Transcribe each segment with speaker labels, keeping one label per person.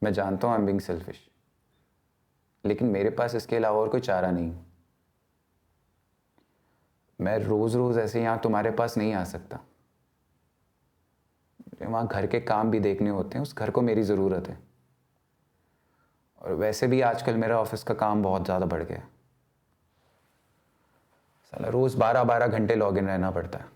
Speaker 1: मैं जानता हूँ आई एम बीइंग सेल्फिश, लेकिन मेरे पास इसके अलावा और कोई चारा नहीं। मैं रोज रोज ऐसे यहाँ तुम्हारे पास नहीं आ सकता। मुझे वहाँ घर के काम भी देखने होते हैं, उस घर को मेरी ज़रूरत है। और वैसे भी आजकल मेरा ऑफिस का काम बहुत ज़्यादा बढ़ गया है। साला रोज 12-12 घंटे लॉग इन रहना पड़ता है।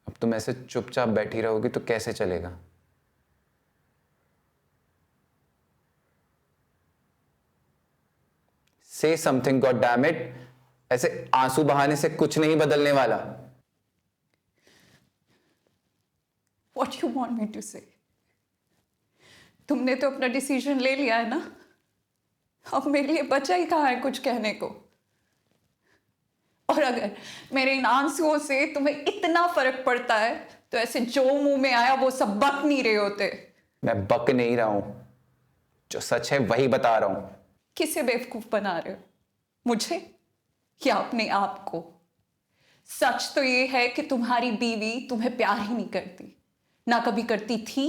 Speaker 1: अब तुम ऐसे चुपचाप बैठी रहोगी तो कैसे चलेगा? से समथिंग, गॉड डैम इट। ऐसे आंसू बहाने से कुछ नहीं बदलने वाला।
Speaker 2: What you want me to say? तुमने तो अपना डिसीजन ले लिया है ना। अब मेरे लिए बचा ही कहाँ है कुछ कहने को। और अगर मेरे इन आंसुओं से तुम्हें इतना फर्क पड़ता है तो ऐसे जो मुंह में आया वो सब बक नहीं रहे होते।
Speaker 1: मैं बक नहीं रहा हूं, जो सच है वही बता रहा हूं।
Speaker 2: किसे बेवकूफ बना रहे हो, मुझे या अपने आप को? सच तो ये है कि तुम्हारी बीवी तुम्हें प्यार ही नहीं करती, ना कभी करती थी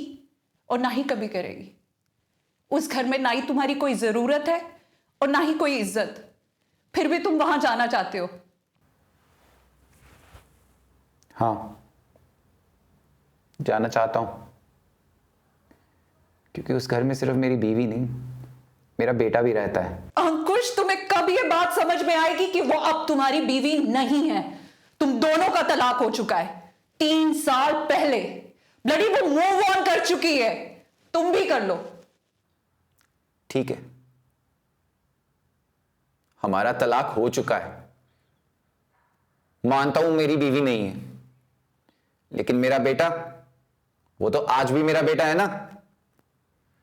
Speaker 2: और ना ही कभी करेगी। उस घर में ना ही तुम्हारी कोई जरूरत है और ना ही कोई इज्जत, फिर भी तुम वहां जाना चाहते हो।
Speaker 1: हाँ, जाना चाहता हूं, क्योंकि उस घर में सिर्फ मेरी बीवी नहीं, मेरा बेटा भी रहता है।
Speaker 2: अंकुश, तुम्हें कब ये बात समझ में आएगी कि वो अब तुम्हारी बीवी नहीं है? तुम दोनों का तलाक हो चुका है 3 साल पहले। ब्लडी वो मूव ऑन कर चुकी है, तुम भी कर लो।
Speaker 1: ठीक है, हमारा तलाक हो चुका है, मानता हूं मेरी बीवी नहीं है, लेकिन मेरा बेटा, वो तो आज भी मेरा बेटा है ना?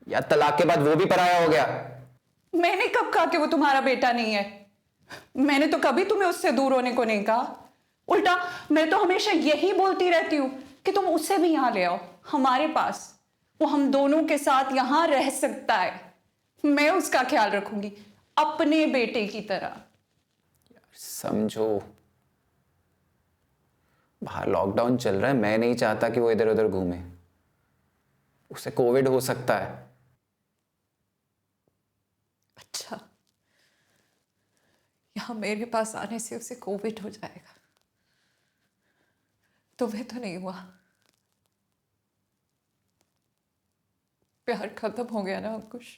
Speaker 1: या तलाक के बाद वो भी पराया हो गया?
Speaker 2: मैंने कब कहा कि वो तुम्हारा बेटा नहीं है? मैंने तो कभी तुम्हें उससे दूर होने को नहीं कहा। उल्टा मैं तो हमेशा यही बोलती रहती हूं कि तुम उसे भी यहां ले आओ हमारे पास। वो हम दोनों के साथ यहां रह सकता है। मैं उसका ख्याल रखूंगी अपने बेटे की तरह।
Speaker 1: समझो, बाहर लॉकडाउन चल रहा है, मैं नहीं चाहता कि वो इधर उधर घूमे। उसे कोविड हो सकता है।
Speaker 2: अच्छा, यहां मेरे पास आने से उसे कोविड हो जाएगा? तुम्हें तो नहीं हुआ? प्यार खत्म हो गया ना अंकुश?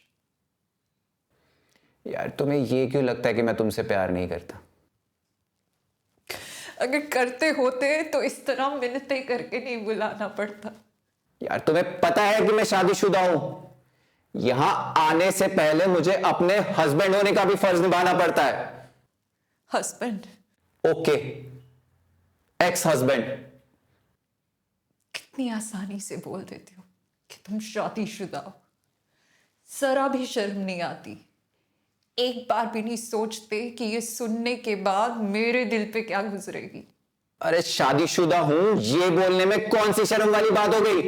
Speaker 1: यार, तुम्हें ये क्यों लगता है कि मैं तुमसे प्यार नहीं करता?
Speaker 2: अगर करते होते तो इस तरह मिन्नतें करके नहीं बुलाना पड़ता।
Speaker 1: यार, तुम्हें पता है कि मैं शादीशुदा हूं। यहां आने से पहले मुझे अपने हस्बैंड होने का भी फर्ज निभाना पड़ता है।
Speaker 2: हस्बैंड?
Speaker 1: Okay, ex husband.
Speaker 2: कितनी आसानी से बोल देती हो कि तुम शादीशुदा हो। जरा भी शर्म नहीं आती? एक बार भी नहीं सोचते कि ये सुनने के बाद मेरे दिल पे क्या गुजरेगी?
Speaker 1: अरे, शादीशुदा हूं ये बोलने में कौन सी शर्म वाली बात हो गई?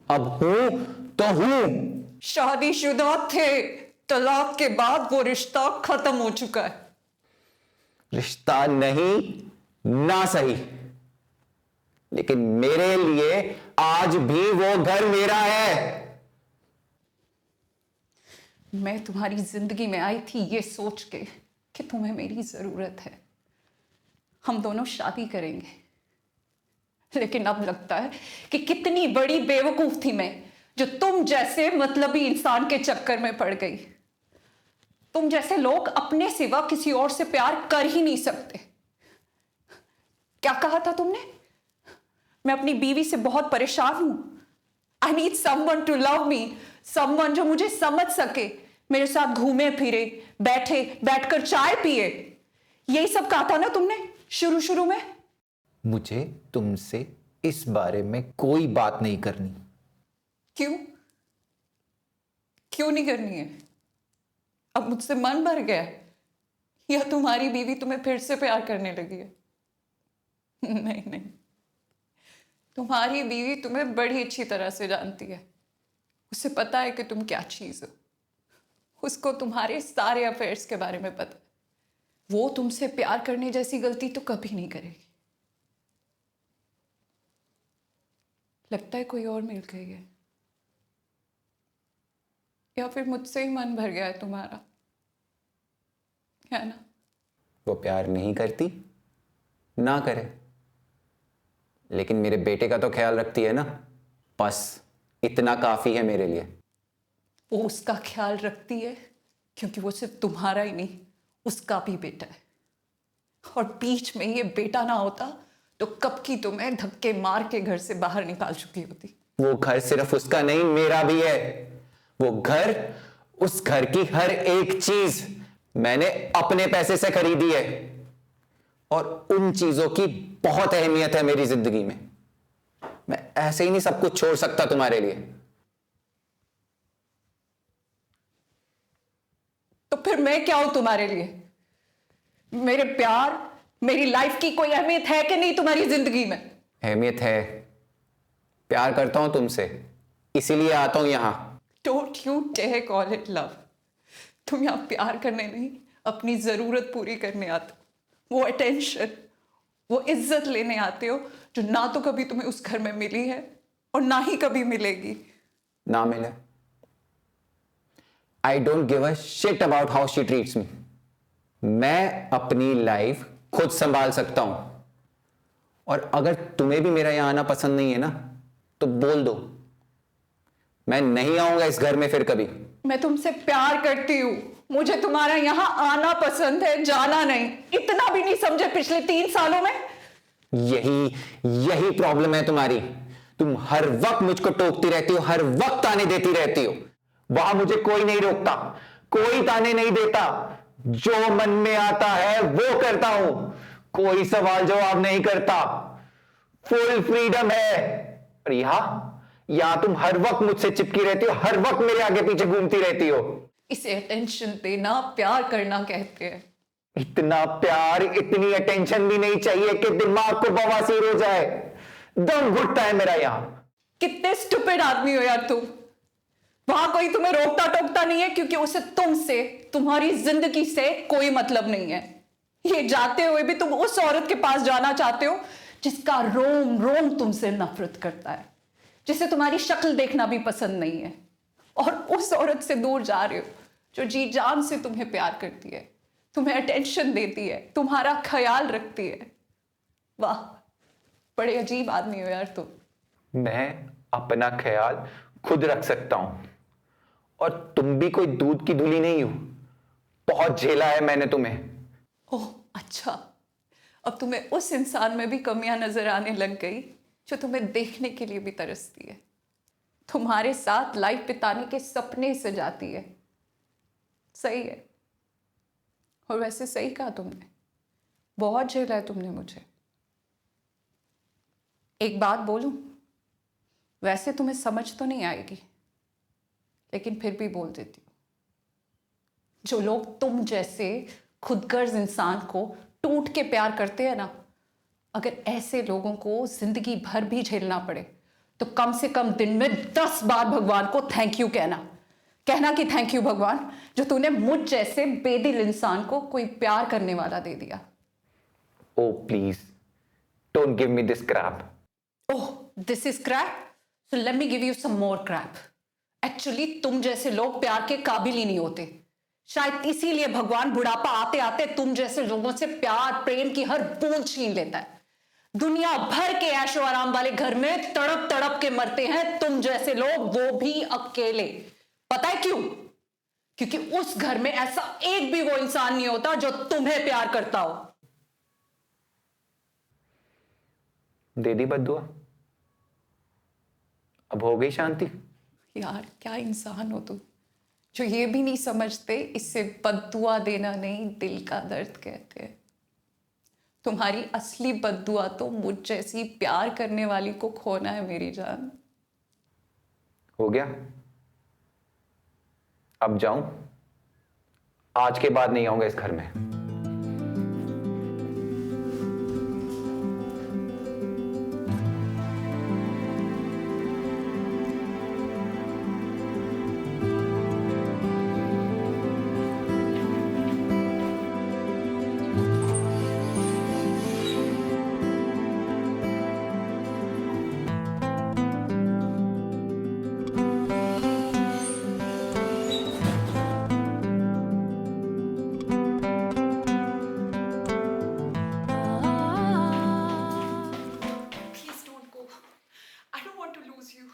Speaker 1: अब हूं तो हूं।
Speaker 2: शादीशुदा थे, तलाक के बाद वो रिश्ता खत्म हो चुका है।
Speaker 1: रिश्ता नहीं ना सही, लेकिन मेरे लिए आज भी वो घर मेरा है।
Speaker 2: मैं तुम्हारी जिंदगी में आई थी ये सोच के कि तुम्हें मेरी जरूरत है, हम दोनों शादी करेंगे। लेकिन अब लगता है कि कितनी बड़ी बेवकूफ थी मैं, जो तुम जैसे मतलबी इंसान के चक्कर में पड़ गई। तुम जैसे लोग अपने सिवा किसी और से प्यार कर ही नहीं सकते। क्या कहा था तुमने? मैं अपनी बीवी से बहुत परेशान हूं। I need someone to love me, someone जो मुझे समझ सके, मेरे साथ घूमे फिरे, बैठे बैठकर चाय पिए। यही सब कहा था ना तुमने शुरू शुरू में?
Speaker 1: मुझे तुमसे इस बारे में कोई बात नहीं करनी।
Speaker 2: क्यों? क्यों नहीं करनी है? अब मुझसे मन भर गया है? या तुम्हारी बीवी तुम्हें फिर से प्यार करने लगी है? नहीं नहीं, तुम्हारी बीवी तुम्हें बड़ी अच्छी तरह से जानती है। उसे पता है कि तुम क्या चीज हो। उसको तुम्हारे सारे अफेयर्स के बारे में पता है। वो तुमसे प्यार करने जैसी गलती तो कभी नहीं करेगी। लगता है कोई और मिल गई है, या फिर मुझसे ही मन भर गया है तुम्हारा, है ना?
Speaker 1: वो प्यार नहीं करती ना करे, लेकिन मेरे बेटे का तो ख्याल रखती है ना। बस इतना काफी है मेरे लिए।
Speaker 2: वो उसका ख्याल रखती है क्योंकि वो सिर्फ तुम्हारा ही नहीं, उसका भी बेटा है। और बीच में ये बेटा ना होता तो कब की तुम्हें धक्के मार के घर से बाहर निकाल चुकी होती।
Speaker 1: वो घर सिर्फ उसका नहीं, मेरा भी है। वो घर, उस घर की हर एक चीज मैंने अपने पैसे से खरीदी है, और उन चीजों की बहुत अहमियत है मेरी जिंदगी में। मैं ऐसे ही नहीं सब कुछ छोड़ सकता तुम्हारे लिए।
Speaker 2: तो फिर मैं क्या हूं तुम्हारे लिए? मेरे प्यार, मेरी लाइफ की कोई अहमियत है कि नहीं तुम्हारी जिंदगी में?
Speaker 1: अहमियत है। प्यार करता हूं तुमसे, इसीलिए आता हूं यहां।
Speaker 2: Don't you dare call it love. तुम यहां प्यार करने नहीं, अपनी जरूरत पूरी करने आते हो। वो अटेंशन, वो इज्जत लेने आते हो जो ना तो कभी तुम्हें उस घर में मिली है और ना ही कभी मिलेगी।
Speaker 1: ना मिले, I don't give a shit about how she treats me. मैं अपनी लाइफ खुद संभाल सकता हूं, और अगर तुम्हें भी मेरा यहां आना पसंद नहीं है ना, तो बोल दो, मैं नहीं आऊंगा इस घर में फिर कभी।
Speaker 2: मैं तुमसे प्यार करती हूँ, मुझे तुम्हारा यहाँ आना पसंद है, जाना नहीं। इतना भी नहीं समझे पिछले 3 सालों में?
Speaker 1: यही प्रॉब्लम है तुम्हारी। तुम हर वक्त मुझको टोकती रहती हो, हर वक्त ताने देती रहती हो। वहां मुझे कोई नहीं रोकता, कोई ताने नहीं देता। जो मन में आता है वो करता हूं, कोई सवाल जवाब नहीं करता। फुल फ्रीडम है। और यहां तुम हर वक्त मुझसे चिपकी रहती हो, हर वक्त मेरे आगे पीछे घूमती रहती हो।
Speaker 2: इसे अटेंशन देना प्यार करना कहते हैं।
Speaker 1: इतना प्यार, इतनी अटेंशन भी नहीं चाहिए कि दिमाग को बवासीर हो जाए। दम घुटता है मेरा यहां।
Speaker 2: कितने स्टूपिड आदमी हो यार तुम। वहां कोई तुम्हें रोकता टोकता नहीं है क्योंकि उसे तुमसे, तुम्हारी जिंदगी से कोई मतलब नहीं है। ये जाते हुए भी तुम उस औरत के पास जाना चाहते हो जिसका रोम रोम तुमसे नफरत करता है, जिसे तुम्हारी शक्ल देखना भी पसंद नहीं है, और उस औरत से दूर जा रहे हो जो जी जान से तुम्हें प्यार करती है, तुम्हें अटेंशन देती है, तुम्हारा ख्याल रखती है। वाह, बड़े अजीब आदमी हो यार तुम।
Speaker 1: मैं अपना ख्याल खुद रख सकता हूं, और तुम भी कोई दूध की धुली नहीं हो। बहुत झेला है मैंने तुम्हें।
Speaker 2: ओह अच्छा, अब तुम्हें उस इंसान में भी कमियां नजर आने लग गई जो तुम्हें देखने के लिए भी तरसती है, तुम्हारे साथ लाइफ बिताने के सपने सजाती है। सही है, और वैसे सही कहा तुमने, बहुत झेला है तुमने मुझे। एक बात बोलूं, वैसे तुम्हें समझ तो नहीं आएगी, लेकिन फिर भी बोल देती हूं। जो लोग तुम जैसे खुदगर्ज इंसान को टूट के प्यार करते हैं ना, अगर ऐसे लोगों को जिंदगी भर भी झेलना पड़े तो कम से कम दिन में 10 बार भगवान को थैंक यू कहना कि थैंक यू भगवान, जो तूने मुझ जैसे बेदिल इंसान को कोई प्यार करने वाला दे दिया।
Speaker 1: Oh please don't give me this crap.
Speaker 2: Oh, this is crap, so let me give you some more crap. Actually तुम जैसे लोग प्यार के काबिल ही नहीं होते। शायद इसीलिए भगवान बुढ़ापा आते आते तुम जैसे लोगों से प्यार प्रेम की हर बूंद छीन लेता है। दुनिया भर के ऐशो आराम वाले घर में तड़प तड़प के मरते हैं तुम जैसे लोग, वो भी अकेले। पता है क्यों? क्योंकि उस घर में ऐसा एक भी वो इंसान नहीं होता जो तुम्हें प्यार करता हो।
Speaker 1: दे दी बद्दुआ, अब हो गई शांति।
Speaker 2: यार क्या इंसान हो तुम, जो ये भी नहीं समझते इससे बद्दुआ देना नहीं, दिल का दर्द कहते हैं। तुम्हारी असली बद्दुआ तो मुझ जैसी प्यार करने वाली को खोना है मेरी जान।
Speaker 1: हो गया, अब जाऊं? आज के बाद नहीं आऊंगा इस घर में।
Speaker 2: Please don't go. I don't want to lose you.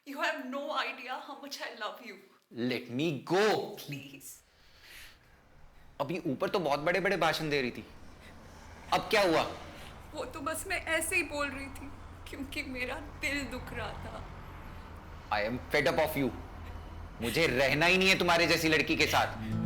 Speaker 2: You have no idea how much I love you.
Speaker 1: Let me go.
Speaker 2: Please.
Speaker 1: अभी ऊपर तो बहुत बड़े बड़े भाषण दे रही थी, अब क्या हुआ?
Speaker 2: वो तो बस मैं ऐसे ही बोल रही थी क्योंकि मेरा दिल दुख रहा था।
Speaker 1: I am fed up of you. मुझे रहना ही नहीं है तुम्हारे जैसी लड़की के साथ।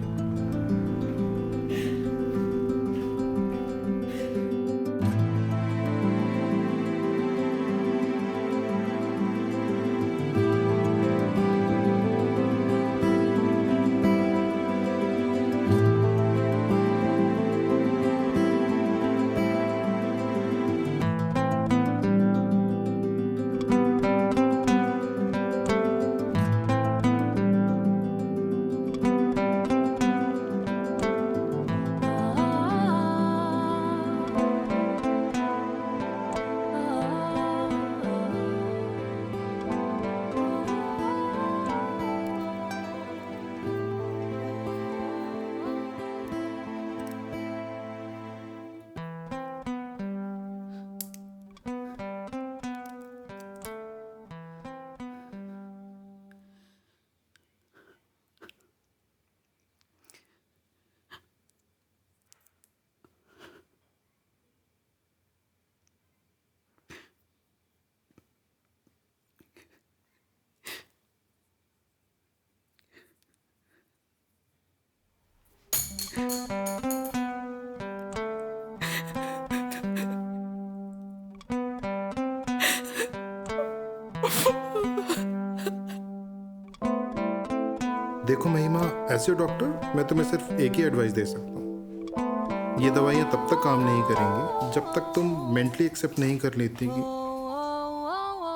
Speaker 3: देखो महिमा, ऐसे डॉक्टर मैं तुम्हें सिर्फ एक ही एडवाइस दे सकता हूँ। ये दवाइयाँ तब तक काम नहीं करेंगी जब तक तुम मेंटली एक्सेप्ट नहीं कर लेती कि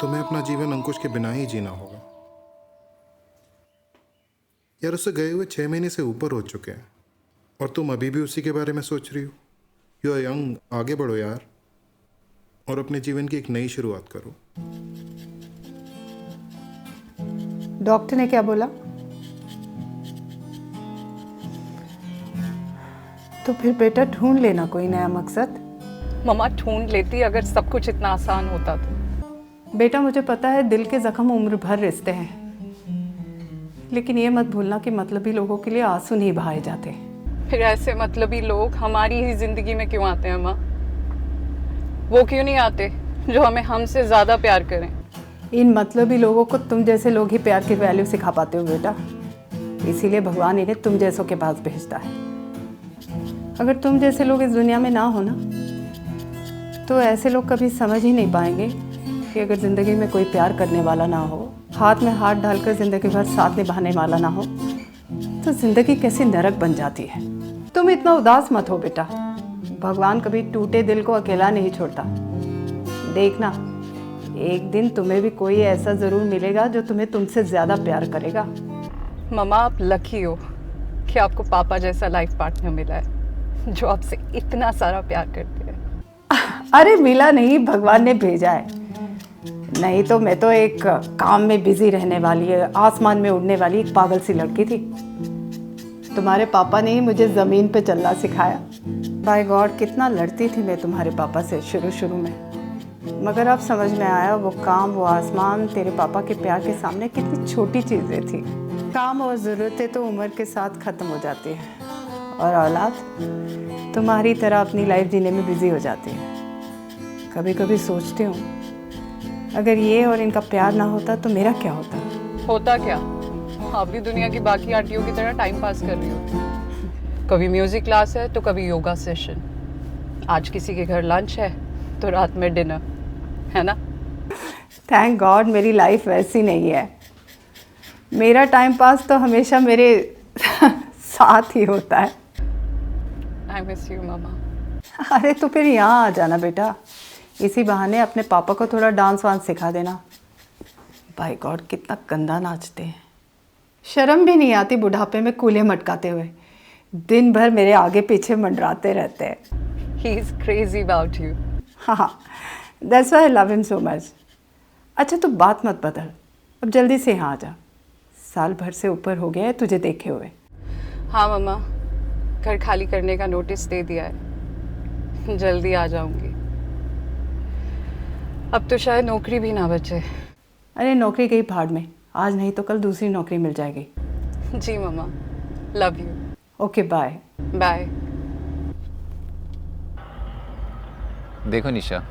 Speaker 3: तुम्हें अपना जीवन अंकुश के बिना ही जीना होगा। यार, उसे गए हुए 6 महीने से ऊपर हो चुके हैं और तुम अभी भी उसी के बारे में सोच रही हो। यू आर यंग, आगे बढ़ो यार और अपने जीवन की एक नई शुरुआत करो।
Speaker 4: डॉक्टर ने क्या बोला? तो फिर बेटा ढूंढ लेना कोई नया मकसद।
Speaker 2: मम्मा ढूंढ लेती अगर सब कुछ इतना आसान होता तो।
Speaker 4: बेटा मुझे पता है दिल के जख्म उम्र भर रिश्ते हैं, लेकिन ये मत भूलना कि मतलबी लोगों के लिए आंसू नहीं बहाए जाते।
Speaker 2: फिर ऐसे मतलबी लोग हमारी ही जिंदगी में क्यों आते हैं माँ? वो क्यों नहीं आते जो हमें हमसे ज्यादा प्यार करें?
Speaker 4: इन मतलबी लोगों को तुम जैसे लोग ही प्यार की वैल्यू सिखा पाते हो बेटा, इसीलिए भगवान इन्हें तुम जैसों के पास भेजता है। अगर तुम जैसे लोग इस दुनिया में ना हो ना, तो ऐसे लोग कभी समझ ही नहीं पाएंगे कि अगर ज़िंदगी में कोई प्यार करने वाला ना हो, हाथ में हाथ डालकर ज़िंदगी भर साथ निभाने वाला ना हो, तो ज़िंदगी कैसी नरक बन जाती है। तुम इतना उदास मत हो बेटा, भगवान कभी टूटे दिल को अकेला नहीं छोड़ता। देखना, एक दिन तुम्हें भी कोई ऐसा ज़रूर मिलेगा जो तुम्हें तुमसे ज़्यादा प्यार करेगा।
Speaker 2: मम्मा आप लकी हो कि आपको पापा जैसा लाइफ पार्टनर मिला है जो आपसे इतना सारा प्यार करते हैं।
Speaker 4: अरे मिला नहीं, भगवान ने भेजा है। नहीं तो मैं तो एक काम में बिजी रहने वाली, आसमान में उड़ने वाली एक पागल सी लड़की थी। तुम्हारे पापा ने ही मुझे ज़मीन पे चलना सिखाया। बाय गॉड, कितना लड़ती थी मैं तुम्हारे पापा से शुरू में, मगर अब समझ में आया वो काम, वो आसमान तेरे पापा के प्यार के सामने कितनी छोटी चीज़ें थी। काम और ज़रूरतें तो उम्र के साथ ख़त्म हो जाती हैं और औलाद तुम्हारी तरह अपनी लाइफ जीने में बिजी हो जाती है। कभी कभी सोचती हूँ अगर ये और इनका प्यार ना होता तो मेरा क्या होता।
Speaker 2: होता क्या? आप भी दुनिया की बाकी आंटियों की तरह टाइम पास कर रही होती। कभी म्यूजिक क्लास है तो कभी योगा सेशन। आज किसी के घर लंच है तो रात में डिनर, है ना?
Speaker 4: थैंक गॉड मेरी लाइफ वैसी नहीं है। मेरा टाइम पास तो हमेशा मेरे साथ ही होता है।
Speaker 2: आई मिस यू मामा।
Speaker 4: अरे तो फिर यहाँ आ जाना बेटा, इसी बहाने अपने पापा को थोड़ा डांस वांस सिखा देना। बाय गॉड कितना गंदा नाचते हैं, शर्म भी नहीं आती बुढ़ापे में कूल्हे मटकाते हुए, दिन भर मेरे आगे पीछे मंडराते रहते हैं।
Speaker 2: He is crazy about you.
Speaker 4: हाँ, that's why I love him so much. अच्छा तो बात मत बदल, अब जल्दी से यहाँ आ जा, साल भर से ऊपर हो गया है तुझे देखे हुए।
Speaker 2: हाँ मामा, घर खाली करने का नोटिस दे दिया है, जल्दी आ जाऊंगी। अब तो शायद नौकरी भी ना बचे।
Speaker 4: अरे नौकरी गई भाड़ में, आज नहीं तो कल दूसरी नौकरी मिल जाएगी।
Speaker 2: जी मामा, love you.
Speaker 4: Okay bye.
Speaker 2: Bye.
Speaker 1: देखो निशा,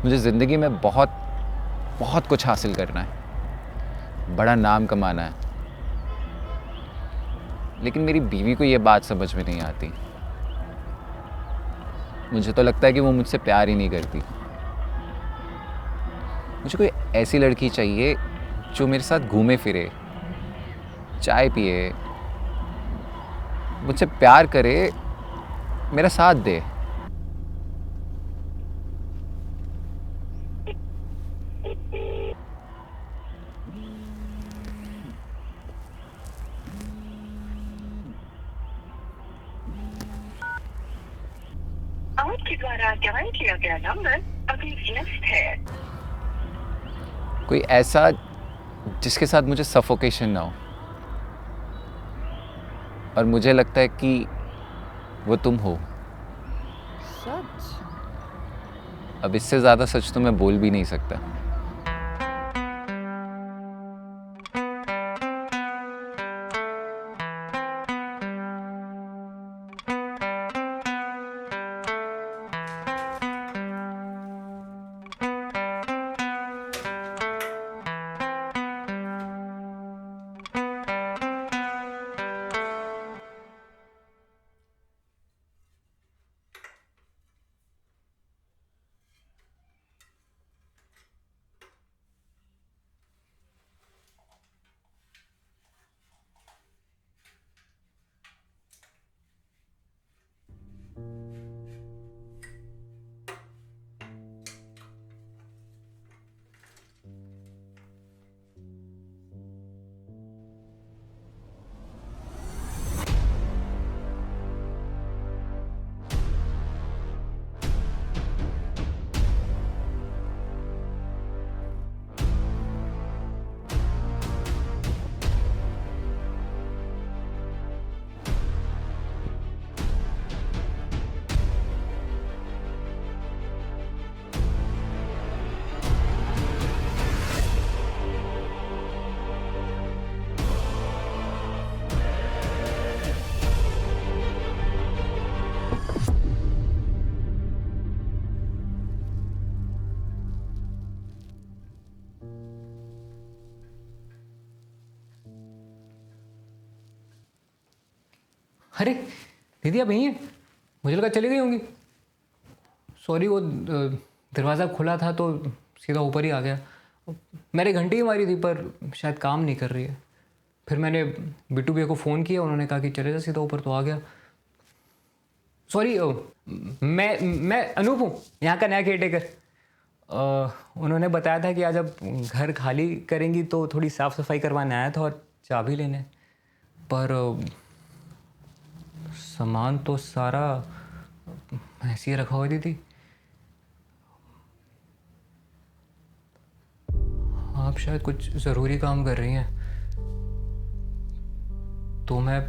Speaker 1: मुझे ज़िंदगी में बहुत बहुत कुछ हासिल करना है, बड़ा नाम कमाना है, लेकिन मेरी बीवी को ये बात समझ में नहीं आती। मुझे तो लगता है कि वो मुझसे प्यार ही नहीं करती। मुझे कोई ऐसी लड़की चाहिए जो मेरे साथ घूमे फिरे, चाय पिए, मुझसे प्यार करे, मेरा साथ दे।
Speaker 5: आपके द्वारा डायल किया गया नंबर अभी व्यस्त है।
Speaker 1: कोई ऐसा जिसके साथ मुझे सफोकेशन ना हो, और मुझे लगता है कि वो तुम हो।
Speaker 2: सच?
Speaker 1: अब इससे ज़्यादा सच तो मैं बोल भी नहीं सकता।
Speaker 6: अरे दीदी आप यहीं हैं? मुझे लगा चली गई होंगी। सॉरी, वो दरवाज़ा खुला था तो सीधा ऊपर ही आ गया। मैंने घंटी ही मारी थी पर शायद काम नहीं कर रही है। फिर मैंने बिट्टू भैया को फ़ोन किया, उन्होंने कहा कि चले जा सीधा ऊपर, तो आ गया। सॉरी, मैं अनूप हूँ, यहाँ का नया केयरटेकर। उन्होंने बताया था कि आज आप घर खाली करेंगी तो थोड़ी साफ़ सफाई करवाने आया था और चाबी लेने, पर सामान तो सारा ऐसे ही रखा हुआ दीदी। आप शायद कुछ ज़रूरी काम कर रही हैं, तो मैं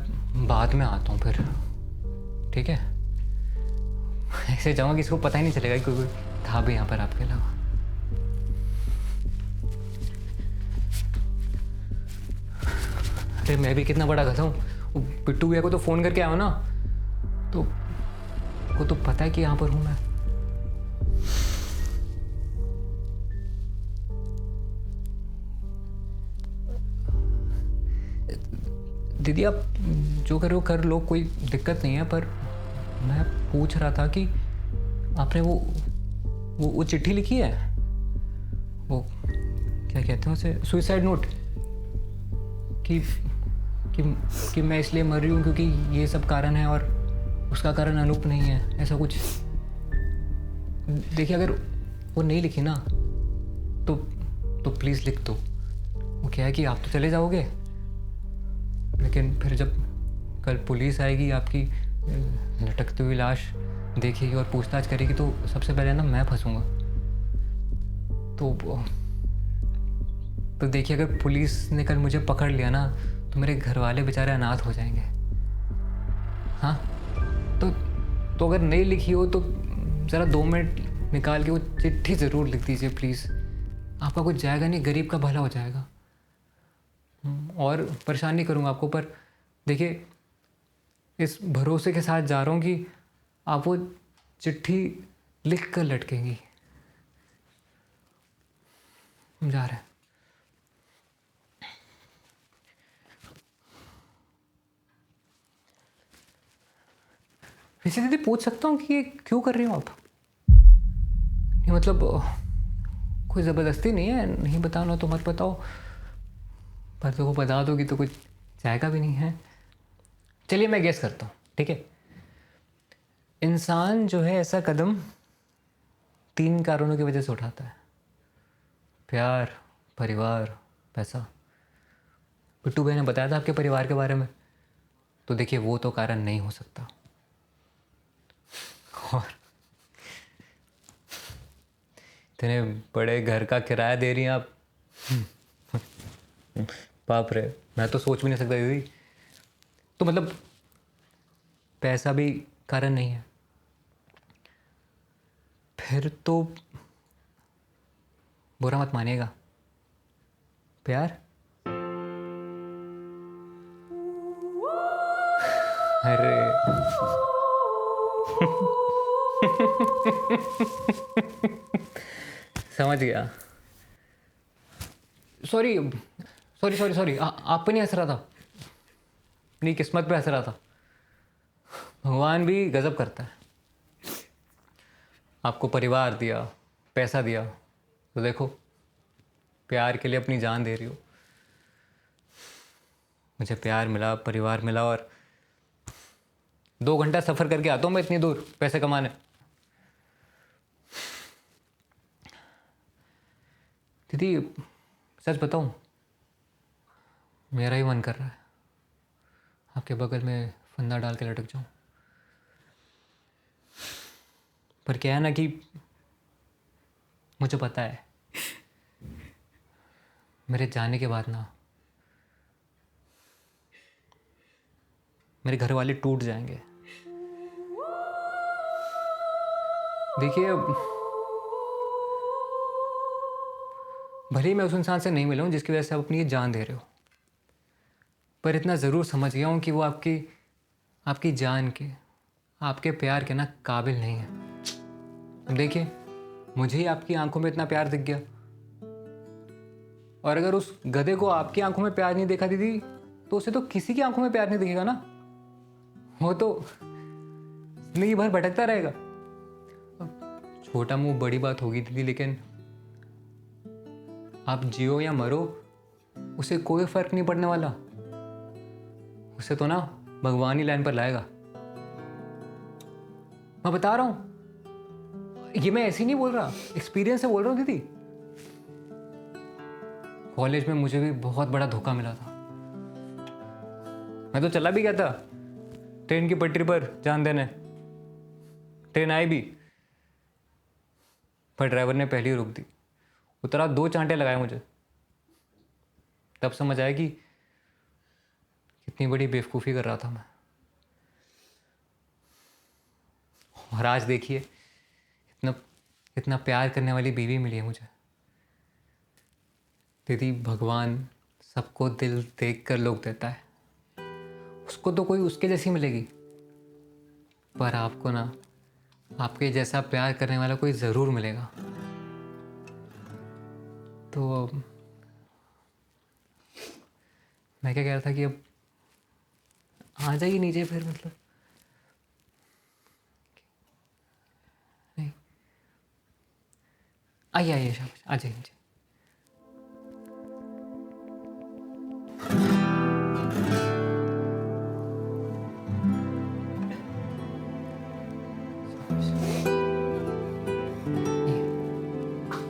Speaker 6: बाद में आता हूँ फिर, ठीक है? ऐसे जाऊँगा किसी को पता ही नहीं चलेगा कि कोई था भी यहाँ पर आपके अलावा। अरे मैं भी कितना बड़ा गधा हूँ, बिट्टू भैया को तो फ़ोन करके आया ना, तो वो तो पता है कि यहाँ पर हूँ मैं। दीदी आप जो करो कर लो, कोई दिक्कत नहीं है, पर मैं पूछ रहा था कि आपने वो चिट्ठी लिखी है, वो क्या कहते हैं उसे, सुसाइड नोट, कि कि मैं इसलिए मर रही हूँ क्योंकि ये सब कारण है और उसका कारण अनूप नहीं है, ऐसा कुछ। देखिए अगर वो नहीं लिखी ना तो प्लीज़ लिख दो। वो क्या है कि आप तो चले जाओगे, लेकिन फिर जब कल पुलिस आएगी, आपकी लटकती हुई लाश देखेगी और पूछताछ करेगी, तो सबसे पहले ना मैं फंसूंगा। तो देखिए अगर पुलिस ने कल मुझे पकड़ लिया ना तो मेरे घर वाले बेचारे अनाथ हो जाएंगे। हाँ, तो अगर नहीं लिखी हो तो ज़रा 2 मिनट निकाल के वो चिट्ठी ज़रूर लिख दीजिए प्लीज़। आपका कुछ जाएगा नहीं, गरीब का भला हो जाएगा। और परेशान नहीं करूँगा आपको, पर देखिए इस भरोसे के साथ जा रहा हूँ कि आप वो चिट्ठी लिख कर लटकेंगी। हम जा रहे हैं। वैसे दीदी पूछ सकता हूँ कि ये क्यों कर रही हो आप? नहीं मतलब कोई ज़बरदस्ती नहीं है, नहीं बताना तो मत बताओ, पर तो वो बता दोगी तो कुछ जाएगा भी नहीं है। चलिए मैं गेस करता हूँ, ठीक है। इंसान जो है ऐसा कदम 3 कारणों की वजह से उठाता है: प्यार, परिवार, पैसा। पिट्टू भाई ने बताया था आपके परिवार के बारे में, तो देखिए वो तो कारण नहीं हो सकता। और इतने बड़े घर का किराया दे रही हैं आप, बाप रे, मैं तो सोच भी नहीं सकता दीदी। तो मतलब पैसा भी कारण नहीं है? फिर तो बुरा मत मानिएगा, प्यार? अरे समझ गया। सॉरी सॉरी सॉरी सॉरी, आप पे नहीं हंस रहा था, अपनी किस्मत पे हंस रहा था। भगवान भी गजब करता है। आपको परिवार दिया, पैसा दिया, तो देखो प्यार के लिए अपनी जान दे रही हो। मुझे प्यार मिला, परिवार मिला, और 2 घंटा सफ़र करके आता हूँ मैं इतनी दूर पैसे कमाने। दीदी सच बताऊँ, मेरा ही मन कर रहा है आपके बगल में फंदा डाल के लटक जाऊँ। पर क्या है ना कि मुझे पता है मेरे जाने के बाद ना मेरे घर वाले टूट जाएंगे। देखिए भले ही मैं उस इंसान से नहीं मिला हूँ जिसकी वजह से आप अपनी ये जान दे रहे हो, पर इतना ज़रूर समझ गया हूँ कि वो आपकी जान के, आपके प्यार के ना काबिल नहीं है। अब देखिए मुझे ही आपकी आंखों में इतना प्यार दिख गया, और अगर उस गधे को आपकी आंखों में प्यार नहीं देखा दीदी, तो उसे तो किसी की आंखों में प्यार नहीं दिखेगा ना। वो तो जिंदगी भर भटकता रहेगा। छोटा मुंह बड़ी बात होगी दीदी, लेकिन आप जियो या मरो उसे कोई फर्क नहीं पड़ने वाला। उसे तो ना भगवान ही लाइन पर लाएगा। मैं बता रहा हूं, ये मैं ऐसे ही नहीं बोल रहा, एक्सपीरियंस से बोल रहा हूं दीदी। कॉलेज में मुझे भी बहुत बड़ा धोखा मिला था। मैं तो चला भी गया था ट्रेन की पटरी पर जान देने, ट्रेन आई भी, पर ड्राइवर ने पहले ही रोक दी। उतरा 2 चांटे लगाए मुझे, तब समझ आया कि कितनी बड़ी बेवकूफ़ी कर रहा था मैं। और आज देखिए इतना प्यार करने वाली बीवी मिली है मुझे। दीदी भगवान सबको दिल देख कर लोग देता है, उसको तो कोई उसके जैसी मिलेगी, पर आपको ना आपके जैसा प्यार करने वाला कोई ज़रूर मिलेगा। तो मैं क्या कह रहा था कि अब आ जाइए नीचे फिर, मतलब आइए आइए शाबाश, आ जाइए।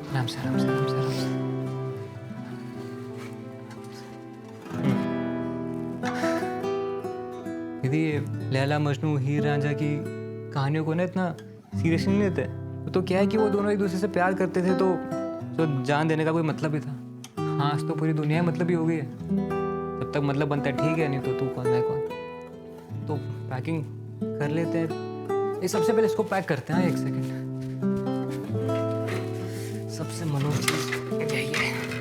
Speaker 6: आराम से आराम से आराम से आराम से। दीदी ये लैला मजनू हीर रांझा की कहानियों को ना इतना सीरियस नहीं लेते। वो तो क्या है कि वो दोनों एक दूसरे से प्यार करते थे तो जान देने का कोई मतलब ही था। हाँ आज तो पूरी दुनिया मतलब ही हो गई है। जब तक मतलब बनता है ठीक है, नहीं तो तू कौन मैं कौन। तो पैकिंग कर लेते हैं। ये सबसे पहले इसको पैक करते हैं। एक सेकेंड, सबसे मनोज चीज यही है।